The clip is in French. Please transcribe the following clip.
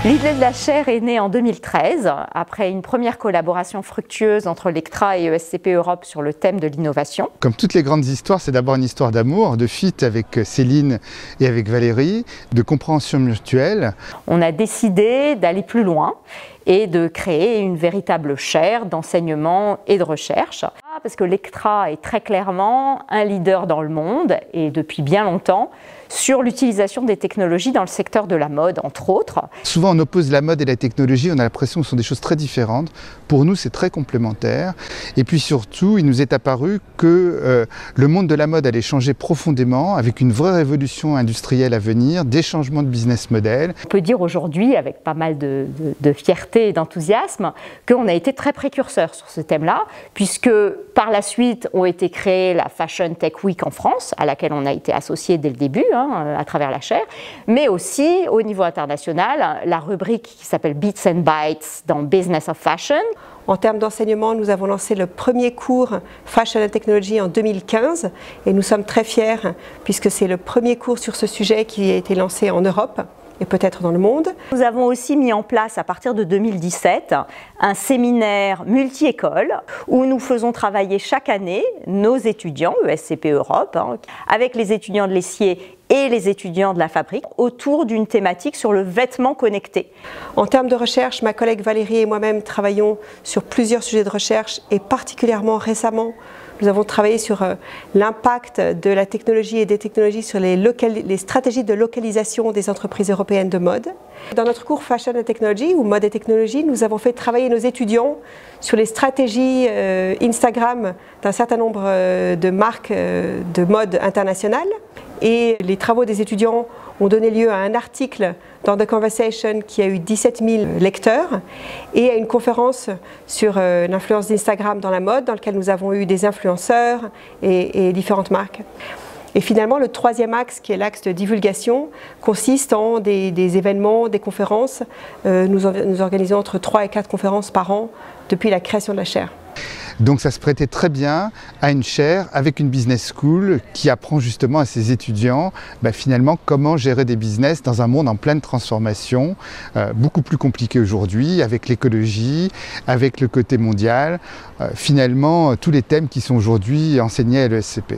L'idée de la chaire est née en 2013, après une première collaboration fructueuse entre Lectra et ESCP Europe sur le thème de l'innovation. Comme toutes les grandes histoires, c'est d'abord une histoire d'amour, de fit avec Céline et avec Valérie, de compréhension mutuelle. On a décidé d'aller plus loin et de créer une véritable chaire d'enseignement et de recherche. Parce que Lectra est très clairement un leader dans le monde, et depuis bien longtemps, sur l'utilisation des technologies dans le secteur de la mode, entre autres. Souvent on oppose la mode et la technologie, on a l'impression que ce sont des choses très différentes. Pour nous, c'est très complémentaire. Et puis surtout, il nous est apparu que le monde de la mode allait changer profondément, avec une vraie révolution industrielle à venir, des changements de business model. On peut dire aujourd'hui, avec pas mal de fierté et d'enthousiasme, qu'on a été très précurseurs sur ce thème-là, puisque par la suite ont été créées la Fashion Tech Week en France, à laquelle on a été associé dès le début, à travers la chaire, mais aussi au niveau international, la rubrique qui s'appelle Bits and Bytes dans Business of Fashion. En termes d'enseignement, nous avons lancé le premier cours Fashion and Technology en 2015 et nous sommes très fiers puisque c'est le premier cours sur ce sujet qui a été lancé en Europe et peut-être dans le monde. Nous avons aussi mis en place à partir de 2017 un séminaire multi-école où nous faisons travailler chaque année nos étudiants, ESCP Europe, avec les étudiants de l'Essier et les étudiants de la fabrique autour d'une thématique sur le vêtement connecté. En termes de recherche, ma collègue Valérie et moi-même travaillons sur plusieurs sujets de recherche et particulièrement récemment, nous avons travaillé sur l'impact de la technologie et des technologies sur les stratégies de localisation des entreprises européennes de mode. Dans notre cours Fashion and Technology ou Mode et Technologie, nous avons fait travailler nos étudiants sur les stratégies Instagram d'un certain nombre de marques de mode internationales. Et les travaux des étudiants ont donné lieu à un article dans The Conversation qui a eu 17 000 lecteurs et à une conférence sur l'influence d'Instagram dans la mode dans laquelle nous avons eu des influenceurs et différentes marques. Et finalement, le troisième axe, qui est l'axe de divulgation, consiste en des événements, des conférences. Nous organisons entre 3 et 4 conférences par an depuis la création de la chaire. Donc ça se prêtait très bien à une chaire avec une business school qui apprend justement à ses étudiants finalement comment gérer des business dans un monde en pleine transformation, beaucoup plus compliqué aujourd'hui avec l'écologie, avec le côté mondial, finalement tous les thèmes qui sont aujourd'hui enseignés à l'ESCP.